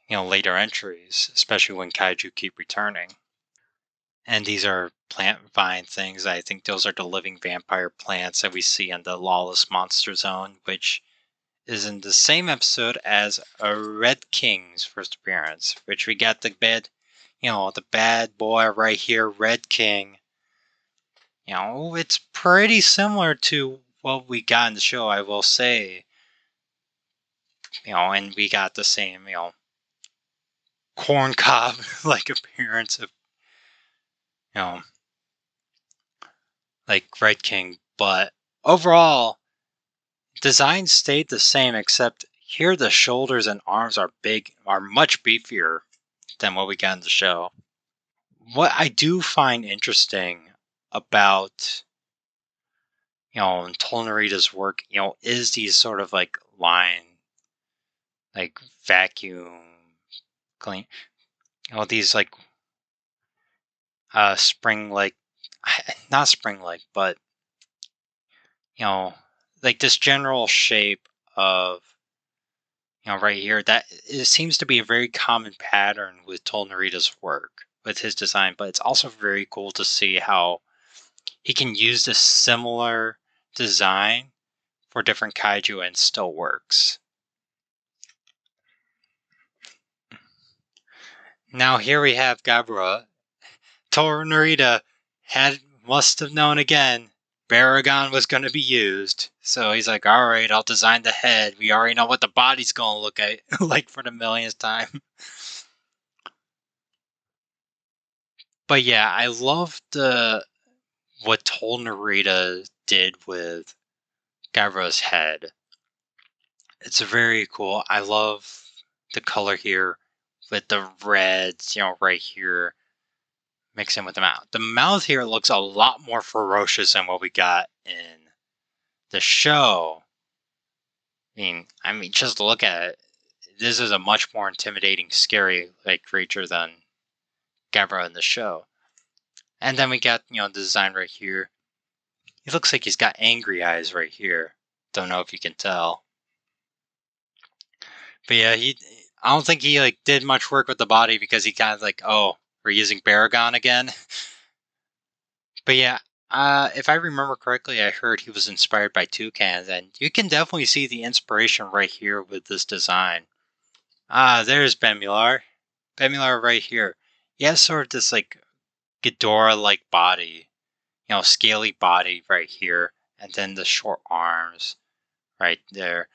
later entries, especially when Kaiju keep returning. And these are plant vine things. I think those are the living vampire plants that we see in the Lawless Monster Zone, which is in the same episode as a Red King's first appearance, which we got the the bad boy right here, Red King. It's pretty similar to what we got in the show, I will say. And we got the same, corn cob like appearance of, like Red King, but overall, design stayed the same, except here the shoulders and arms are much beefier than what we got in the show. What I do find interesting about, Tohl Narita's work, is these sort of like like vacuum clean, these like spring like, not spring like, but like this general shape of, right here, that it seems to be a very common pattern with Tohl Narita's work, with his design, but it's also very cool to see how he can use this similar design for different kaiju and still works. Now here we have Gamora. Tohl Narita must have known again Baragon was going to be used, So he's like, all right, I'll design the head. We already know what the body's going to look like for the millionth time. But yeah, I love what Tohl Narita did with Gamera's head. It's very cool. I love the color here with the reds, right here, mixing with the mouth. The mouth here looks a lot more ferocious than what we got in the show. I mean, just look at it. This is a much more intimidating, scary creature than Gamera in the show. And then we got, the design right here. He looks like he's got angry eyes right here. Don't know if you can tell. But yeah, I don't think he did much work with the body because he kind of oh, we're using Baragon again. But yeah, if I remember correctly, I heard he was inspired by toucans, and you can definitely see the inspiration right here with this design. There's Bemular. Bemular right here. He has sort of this Ghidorah-like body, scaly body right here, and then the short arms right there.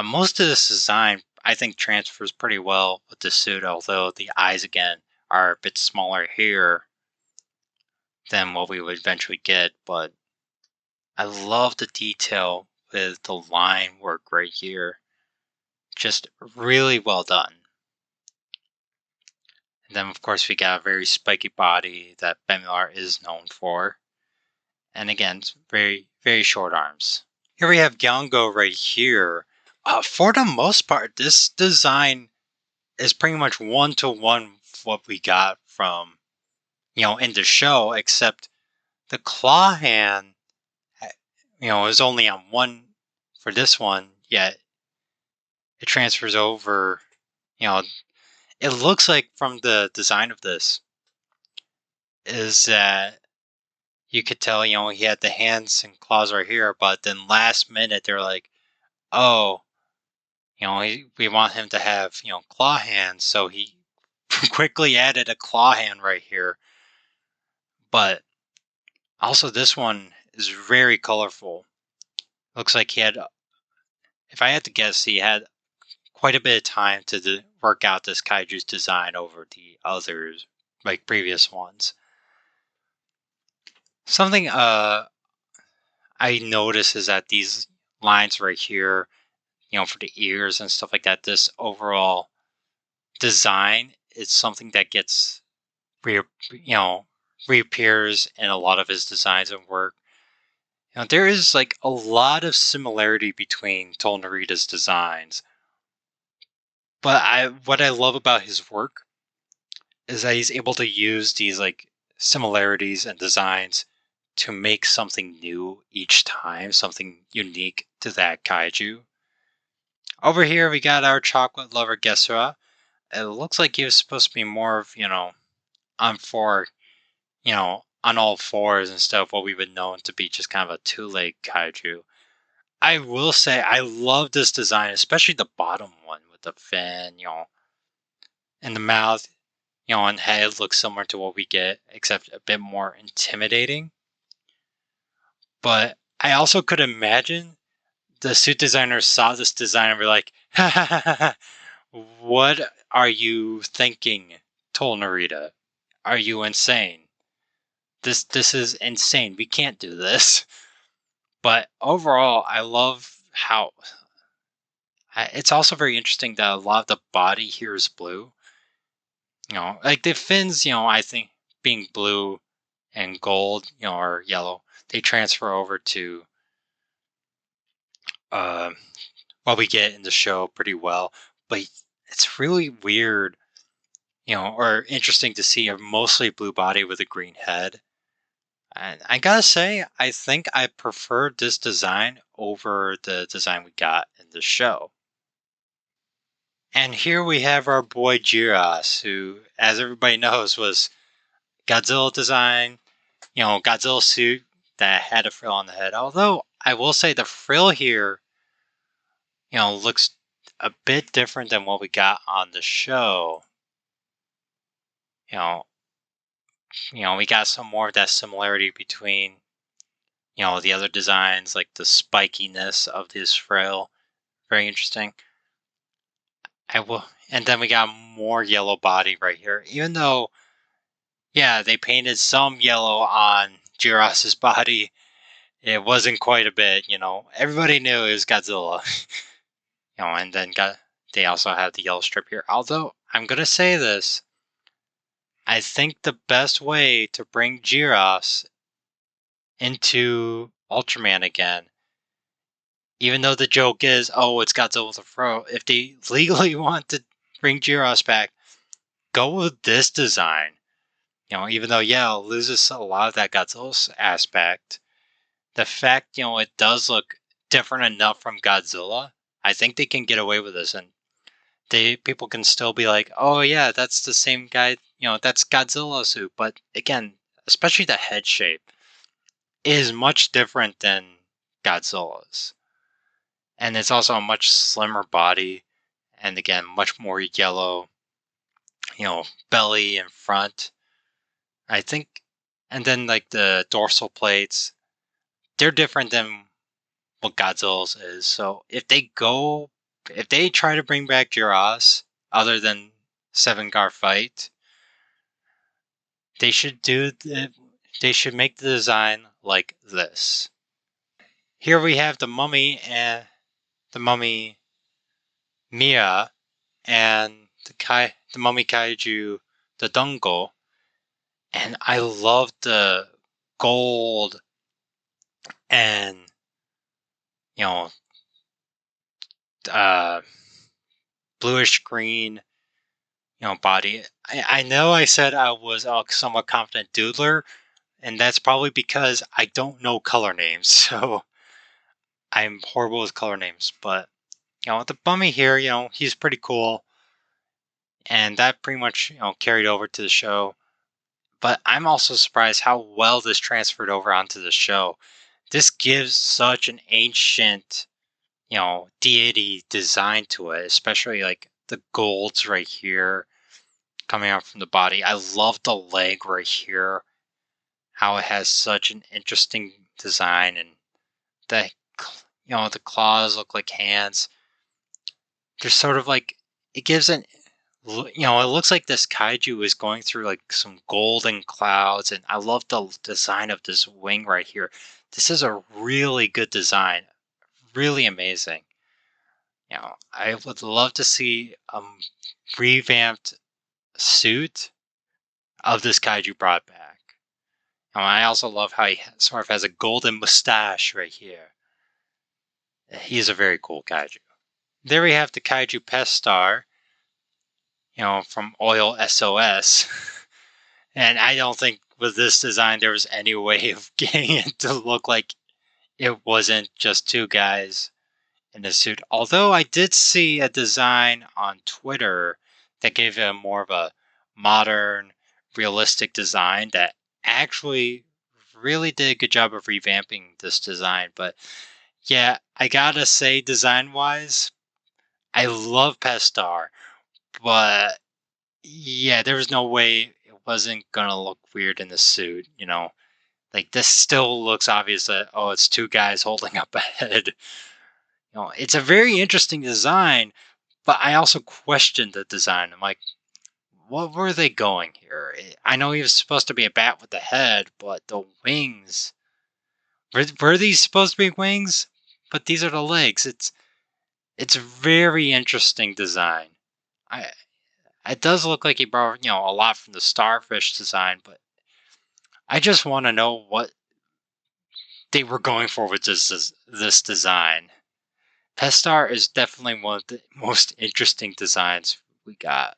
Most of this design, I think, transfers pretty well with the suit, although the eyes, again, are a bit smaller here than what we would eventually get, but I love the detail with the line work right here. Just really well done. And then, of course, we got a very spiky body that Bemular is known for. And again, very, very short arms. Here we have Gyeongo right here. For the most part, this design is pretty much one-to-one what we got from, in the show, except the claw hand, is only on one for this one, yet it transfers over, it looks like from the design of this is that you could tell, he had the hands and claws right here, but then last minute they're like, oh, we want him to have, claw hands, so he quickly added a claw hand right here. But also this one is very colorful. Looks like he had, if I had to guess, he had quite a bit of time to work out this kaiju's design over the others, previous ones. Something I notice is that these lines right here, for the ears and stuff like that, this overall design is something that gets reappears in a lot of his designs and work. There is a lot of similarity between Tohl Narita's designs, but what I love about his work is that he's able to use these similarities and designs to make something new each time, something unique to that kaiju. Over here we got our chocolate lover Gesura. It looks like he was supposed to be more of, on on all fours instead of what we would know to be just kind of a two-leg kaiju. I will say I love this design, especially the bottom one with the fin, and the mouth, and head looks similar to what we get, except a bit more intimidating. But I also could imagine the suit designers saw this design and were like, ha ha ha ha, what are you thinking, Tohl Narita? Are you insane? This is insane. We can't do this. But overall, I love how it's also very interesting that a lot of the body here is blue. The fins, I think being blue and gold, or yellow, they transfer over to what we get in the show pretty well. But it's really weird, or interesting to see a mostly blue body with a green head. And I gotta say, I think I prefer this design over the design we got in the show. And here we have our boy Jiras, who, as everybody knows, was Godzilla design, Godzilla suit that had a frill on the head. Although I will say the frill here, looks a bit different than what we got on the show. We got some more of that similarity between, The other designs, like the spikiness of this frill, very interesting. And then we got more yellow body right here. Even though, yeah, they painted some yellow on Jiras's body, it wasn't quite a bit. Everybody knew it was Godzilla. And then they also have the yellow strip here. Although I'm gonna say this, I think the best way to bring Jiras into Ultraman again, even though the joke is, oh, it's Godzilla with a fro, if they legally want to bring Jiras back, go with this design. Even though, yeah, it loses a lot of that Godzilla aspect, the fact, it does look different enough from Godzilla, I think they can get away with this, and people can still be like, oh yeah, that's the same guy, that's Godzilla suit, but again, especially the head shape is much different than Godzilla's. And it's also a much slimmer body, and again, much more yellow, belly and front. I think, and then like the dorsal plates, they're different than what Godzilla's is. So if they try to bring back Jiras, other than Seven Gar Fight, they should make the design like this. Here we have the mummy and the mummy Mia and the mummy kaiju, the Dungo, and I love the gold and uh, bluish green body. I know I said I was a somewhat confident doodler, and that's probably because I don't know color names, so I'm horrible with color names. But the mummy here, he's pretty cool, and that pretty much carried over to the show. But I'm also surprised how well this transferred over onto the show. This gives such an ancient, deity design to it, especially like the golds right here coming out from the body. I love the leg right here, how it has such an interesting design, and the the claws look like hands. There's sort of like, it gives it looks like this kaiju is going through like some golden clouds, and I love the design of this wing right here. This is a really good design, really amazing. I would love to see a revamped suit of this kaiju brought back. I also love how he sort of has a golden mustache right here. He's a very cool kaiju. There we have the kaiju Pestar, from Oil SOS. And I don't think with this design there was any way of getting it to look like it wasn't just two guys in a suit. Although I did see a design on Twitter that gave it more of a modern, realistic design that actually really did a good job of revamping this design. But yeah, I gotta say, design-wise, I love Pestar, but yeah, there was no way it wasn't gonna look weird in the suit, Like, this still looks obvious that, oh, it's two guys holding up a head. It's a very interesting design, but I also questioned the design. I'm like, what were they going here? I know he was supposed to be a bat with the head, but the wings, were these supposed to be wings? But these are the legs. It's a very interesting design. I It does look like he borrowed, a lot from the starfish design, but I just want to know what they were going for with this design. Pestar is definitely one of the most interesting designs we got.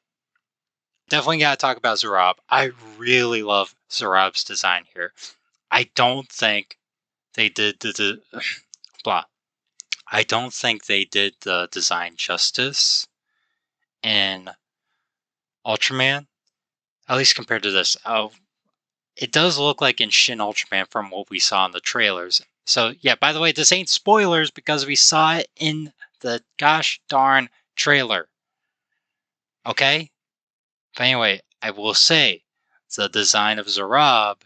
Definitely got to talk about Zarab. I really love Zarab's design here. I don't think they did the blah. I don't think they did the design justice in Ultraman, at least compared to this. Oh, it does look like in Shin Ultraman from what we saw in the trailers. So yeah, by the way, this ain't spoilers because we saw it in the gosh darn trailer. Okay? But anyway, I will say the design of Zarab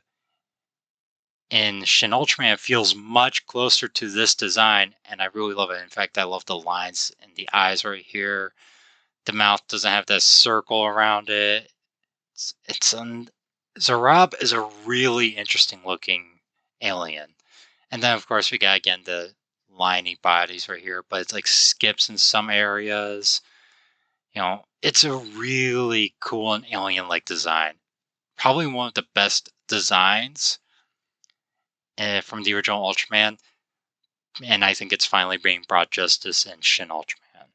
in Shin Ultraman, it feels much closer to this design, and I really love it. In fact, I love the lines and the eyes right here. The mouth doesn't have that circle around it. Zarab is a really interesting looking alien. And then, of course, we got, again, the liney bodies right here, but it's like skips in some areas. It's a really cool and alien-like design. Probably one of the best designs from the original Ultraman, and I think it's finally being brought justice in Shin Ultraman.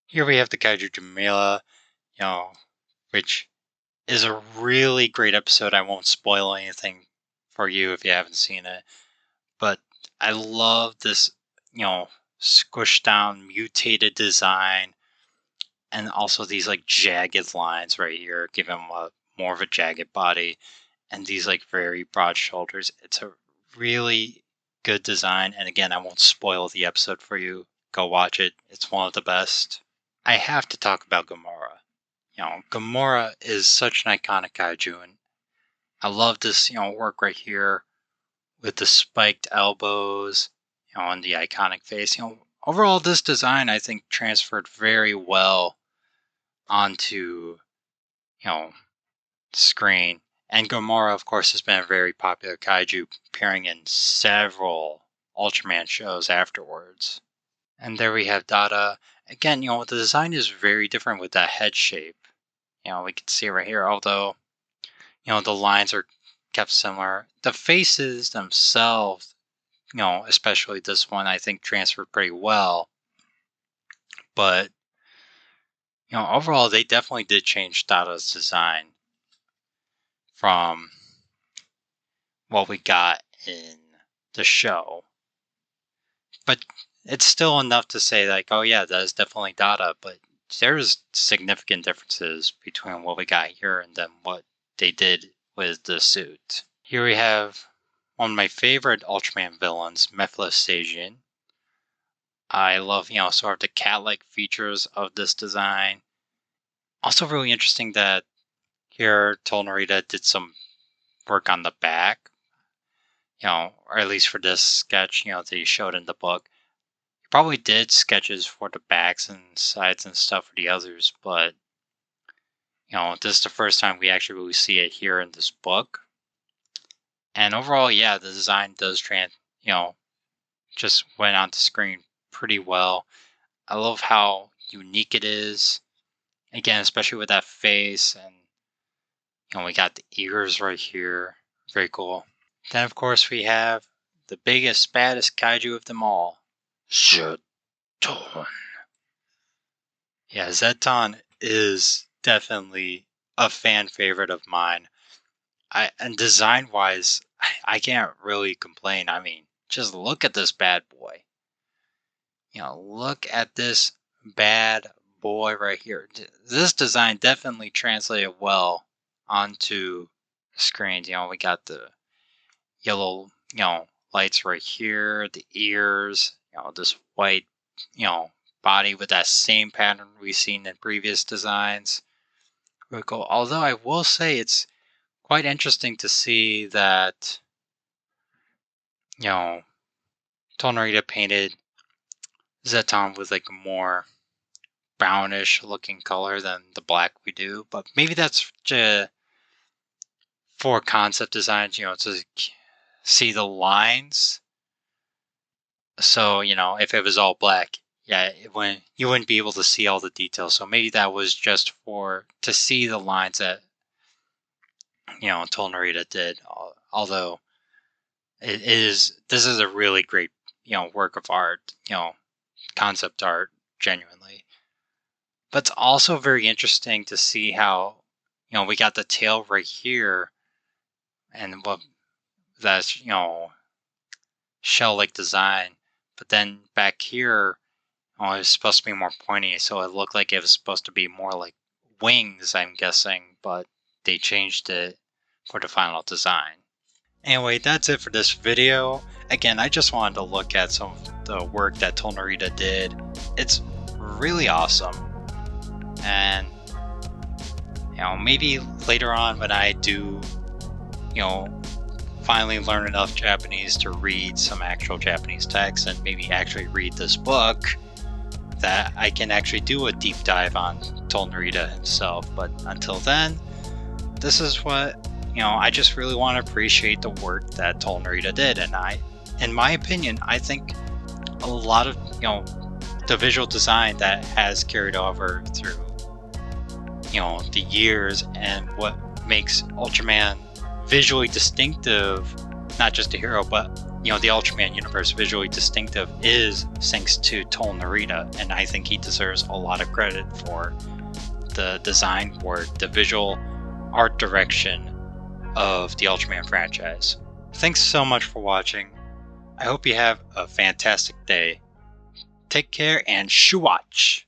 Here we have the Kaiju Jamila, which is a really great episode. I won't spoil anything for you if you haven't seen it, but I love this, squished down, mutated design, and also these like jagged lines right here, give him more of a jagged body, and these like very broad shoulders. It's a really good design, and again, I won't spoil the episode for you. Go watch it. It's one of the best. I have to talk about Gamora. Gamora is such an iconic kaiju, and I love this, work right here with the spiked elbows, and the iconic face. Overall, this design I think transferred very well onto, screen. And Gamora, of course, has been a very popular kaiju, appearing in several Ultraman shows afterwards. And there we have Dada. Again, the design is very different with that head shape. We can see right here, although, the lines are kept similar. The faces themselves, especially this one, I think transferred pretty well. But, overall, they definitely did change Dada's design from what we got in the show. But it's still enough to say, like, oh yeah, that is definitely Dada, but there's significant differences between what we got here and then what they did with the suit. Here we have one of my favorite Ultraman villains, Mephistophelion. I love, sort of the cat-like features of this design. Also really interesting that here Tohl Narita did some work on the back, or at least for this sketch, that he showed in the book. He probably did sketches for the backs and sides and stuff for the others, but, this is the first time we actually really see it here in this book. And overall, yeah, the design does just went onto screen pretty well. I love how unique it is. Again, especially with that face, and we got the ears right here. Very cool. Then, of course, we have the biggest, baddest kaiju of them all, Zeton. Yeah, Zeton is definitely a fan favorite of mine. And design-wise, I can't really complain. I mean, just look at this bad boy. Look at this bad boy right here. This design definitely translated well onto the screen. We got the yellow, lights right here, the ears, this white, body with that same pattern we've seen in previous designs. Really cool. Although I will say it's quite interesting to see that, Tohl Narita painted Zeton with like a more brownish looking color than the black we do, but maybe that's for concept designs, to see the lines. So, if it was all black, yeah, you wouldn't be able to see all the details. So maybe that was just to see the lines that, Tohl Narita did. Although this is a really great, work of art, concept art, genuinely. But it's also very interesting to see how, we got the tail right here, and what that's, shell-like design. But then back here, it's supposed to be more pointy, so it looked like it was supposed to be more like wings, I'm guessing, but they changed it for the final design. Anyway, that's it for this video. Again, I just wanted to look at some of the work that Tohl Narita did. It's really awesome. And, maybe later on when I do, finally learn enough Japanese to read some actual Japanese text and maybe actually read this book, that I can actually do a deep dive on Tohl Narita himself. But until then, this is what, I just really want to appreciate the work that Tohl Narita did. And in my opinion, I think a lot of, the visual design that has carried over through, the years, and what makes Ultraman visually distinctive, not just a hero, but the Ultraman universe visually distinctive, is thanks to Tohl Narita, and I think he deserves a lot of credit for the design work, the visual art direction of the Ultraman franchise. Thanks so much for watching. I hope you have a fantastic day. Take care and shwatch!